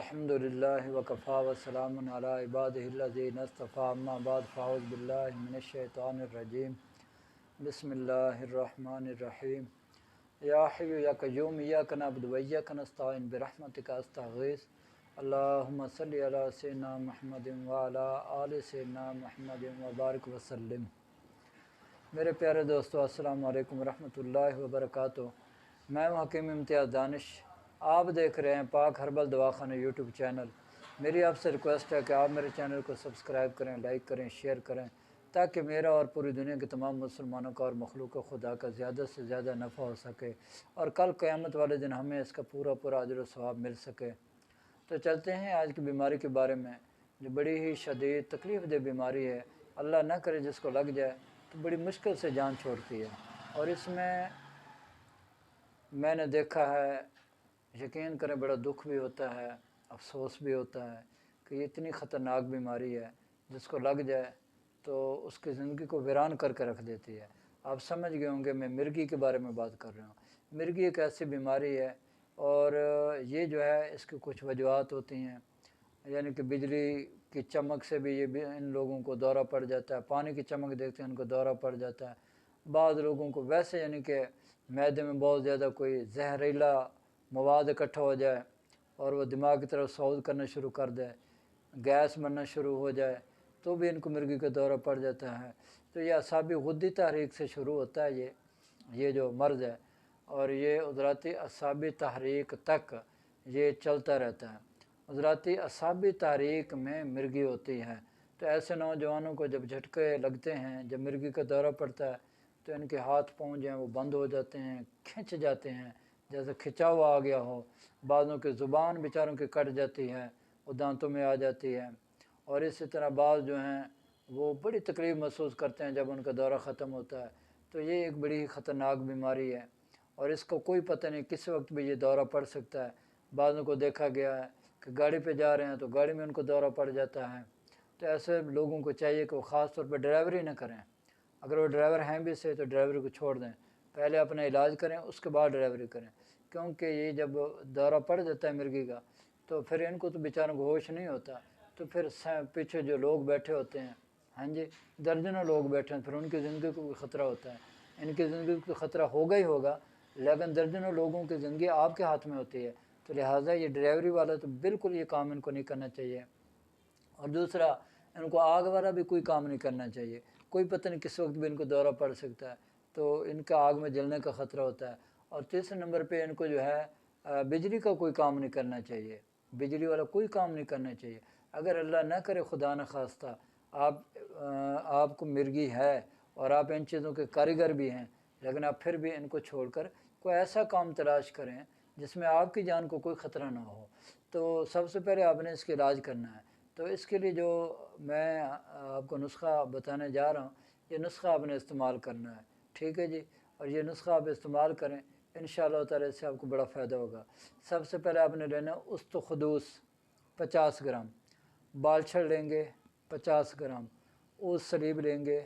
الحمدللہ وکفا وسلام علی عبادہ الذین اصطفیٰ اما بعد فاعوذ باللہ من الشیطان الرجیم بسم اللہ الرحمن الرحیم یا حی یا قیوم ایاک نعبد و ایاک نستعین برحمتک استغیث اللہم صلی علی سیدنا محمد وعلی آل سیدنا محمد وبارک وسلم۔ میرے پیارے دوستو، السلام علیکم ورحمۃ اللہ وبرکاتہ۔ میں ہوں حکیم امتیاز دانش۔ آپ دیکھ رہے ہیں پاک ہربل دواخانہ یوٹیوب چینل۔ میری آپ سے ریکویسٹ ہے کہ آپ میرے چینل کو سبسکرائب کریں، لائک کریں، شیئر کریں، تاکہ میرا اور پوری دنیا کے تمام مسلمانوں کا اور مخلوق خدا کا زیادہ سے زیادہ نفع ہو سکے اور کل قیامت والے دن ہمیں اس کا پورا اجر و ثواب مل سکے۔ تو چلتے ہیں آج کی بیماری کے بارے میں، جو بڑی ہی شدید تکلیف دہ بیماری ہے۔ اللہ نہ کرے جس کو لگ جائے تو بڑی مشکل سے جان چھوڑتی ہے، اور اس میں نے دیکھا ہے، یقین کریں بڑا دکھ بھی ہوتا ہے، افسوس بھی ہوتا ہے کہ یہ اتنی خطرناک بیماری ہے جس کو لگ جائے تو اس کی زندگی کو ویران کر کے رکھ دیتی ہے۔ آپ سمجھ گئے ہوں گے میں مرگی کے بارے میں بات کر رہا ہوں۔ مرگی ایک ایسی بیماری ہے، اور یہ جو ہے اس کی کچھ وجوہات ہوتی ہیں، یعنی کہ بجلی کی چمک سے بھی ان لوگوں کو دورہ پڑ جاتا ہے، پانی کی چمک دیکھتے ہیں ان کو دورہ پڑ جاتا ہے۔ بعض لوگوں کو ویسے یعنی کہ معدے میں بہت زیادہ کوئی زہریلا مواد اکٹھا ہو جائے اور وہ دماغ کی طرف صعود کرنا شروع کر دے، گیس بننا شروع ہو جائے، تو بھی ان کو مرگی کا دورہ پڑ جاتا ہے۔ تو یہ اعصابی غدی تحریک سے شروع ہوتا ہے یہ جو مرض ہے، اور یہ عضلاتی اعصابی تحریک تک یہ چلتا رہتا ہے۔ عضلاتی اعصابی تحریک میں مرگی ہوتی ہے، تو ایسے نوجوانوں کو جب جھٹکے لگتے ہیں، جب مرگی کا دورہ پڑتا ہے، تو ان کے ہاتھ پاؤں جو ہیں وہ بند ہو جاتے ہیں، کھنچ جاتے ہیں، جیسے کھچاؤ آ گیا ہو۔ بعضوں کی زبان بیچاروں کی کٹ جاتی ہے، وہ دانتوں میں آ جاتی ہے، اور اسی طرح بعض جو ہیں وہ بڑی تکلیف محسوس کرتے ہیں جب ان کا دورہ ختم ہوتا ہے۔ تو یہ ایک بڑی خطرناک بیماری ہے، اور اس کو کوئی پتہ نہیں کس وقت بھی یہ دورہ پڑ سکتا ہے۔ بعضوں کو دیکھا گیا ہے کہ گاڑی پہ جا رہے ہیں تو گاڑی میں ان کو دورہ پڑ جاتا ہے۔ تو ایسے لوگوں کو چاہیے کہ وہ خاص طور پہ ڈرائیوری نہ کریں۔ اگر وہ ڈرائیور ہیں بھی سے تو ڈرائیوری کو چھوڑ دیں، پہلے اپنا علاج کریں، اس کے بعد ڈرائیوری کریں، کیونکہ یہ جب دورہ پڑ جاتا ہے مرگی کا تو پھر ان کو تو بیچاروں کو ہوش نہیں ہوتا، تو پھر پیچھے جو لوگ بیٹھے ہوتے ہیں، ہاں جی، درجنوں لوگ بیٹھے ہیں، پھر ان کی زندگی کو بھی خطرہ ہوتا ہے۔ ان کی زندگی کو خطرہ ہوگا ہی ہوگا، لیکن درجنوں لوگوں کی زندگی آپ کے ہاتھ میں ہوتی ہے، تو لہٰذا یہ ڈرائیوری والا تو بالکل یہ کام ان کو نہیں کرنا چاہیے۔ اور دوسرا، ان کو آگ والا بھی کوئی کام نہیں کرنا چاہیے، کوئی پتہ نہیں کس وقت بھی ان کو دورہ پڑ سکتا ہے، تو ان کا آگ میں جلنے کا خطرہ ہوتا ہے۔ اور تیسرے نمبر پہ ان کو جو ہے بجلی کا کوئی کام نہیں کرنا چاہیے، بجلی والا کوئی کام نہیں کرنا چاہیے۔ اگر اللہ نہ کرے خدا نہ خواستہ آپ کو مرگی ہے اور آپ ان چیزوں کے کاریگر بھی ہیں، لیکن آپ پھر بھی ان کو چھوڑ کر کوئی ایسا کام تلاش کریں جس میں آپ کی جان کو کوئی خطرہ نہ ہو۔ تو سب سے پہلے آپ نے اس کا علاج کرنا ہے۔ تو اس کے لیے جو میں آپ کو نسخہ بتانے جا رہا ہوں، یہ نسخہ آپ نے استعمال کرنا ہے، ٹھیک ہے جی؟ اور یہ نسخہ آپ استعمال کریں، انشاءاللہ تعالی اس سے آپ کو بڑا فائدہ ہوگا۔ سب سے پہلے آپ نے لینا استخدوس 50 گرام، بالچھڑ لیں گے 50 گرام، اوس سلیب لیں گے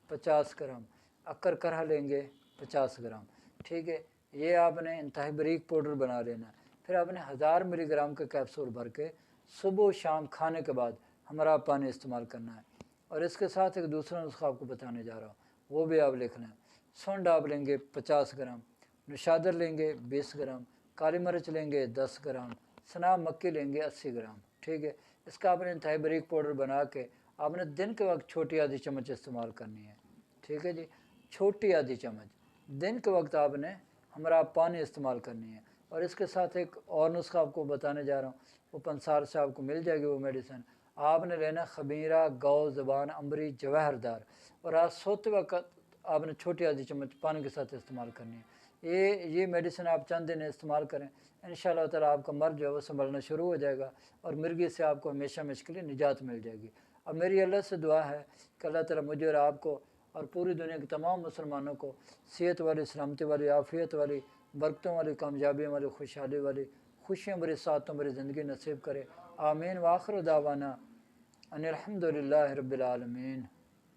50 گرام، اکر کرہ لیں گے 50 گرام، ٹھیک ہے؟ یہ آپ نے انتہائی باریک پاؤڈر بنا لینا ہے۔ پھر آپ نے 1000 ملی گرام کا کیپسول بھر کے صبح و شام کھانے کے بعد ہمارا پانی استعمال کرنا ہے۔ اور اس کے ساتھ ایک دوسرا نسخہ آپ کو بتانے جا رہا ہوں، وہ بھی آپ لکھ لیں۔ سونڈ آپ لیں گے 50 گرام، نشادر لیں گے 20 گرام، کالی مرچ لیں گے 10 گرام، سناب مکی لیں گے 80 گرام، ٹھیک ہے؟ اس کا آپ نے انتہائی باریک پاؤڈر بنا کے آپ نے دن کے وقت چھوٹی آدھی چمچ استعمال کرنی ہے، ٹھیک ہے جی؟ چھوٹی آدھی چمچ دن کے وقت آپ نے ہمارا پانی استعمال کرنی ہے۔ اور اس کے ساتھ ایک اور نسخہ آپ کو بتانے جا رہا ہوں، وہ پنسار سے آپ کو مل جائے گی وہ میڈیسن۔ آپ نے لینا خمیرہ، گو زبان، امبری، جواہر دار، اور آج سوتے وقت آپ نے چھوٹی آدھی چمچ پانی کے ساتھ استعمال کرنی ہے۔ یہ میڈیسن آپ چند دن استعمال کریں، انشاءاللہ تعالیٰ آپ کا مرض جو ہے وہ سنبھلنا شروع ہو جائے گا، اور مرگی سے آپ کو ہمیشہ کے لیے نجات مل جائے گی۔ اب میری اللہ سے دعا ہے کہ اللہ تعالیٰ مجھے اور آپ کو اور پوری دنیا کے تمام مسلمانوں کو صحت والی، سلامتی والی، عافیت والی، برکتوں والی، کامیابیوں والی، خوشحالی والی، خوشیوں بری، سعادتوں بری زندگی نصیب کرے۔ آمین۔ وآخر دعوانا ان الحمدللہ رب العالمین۔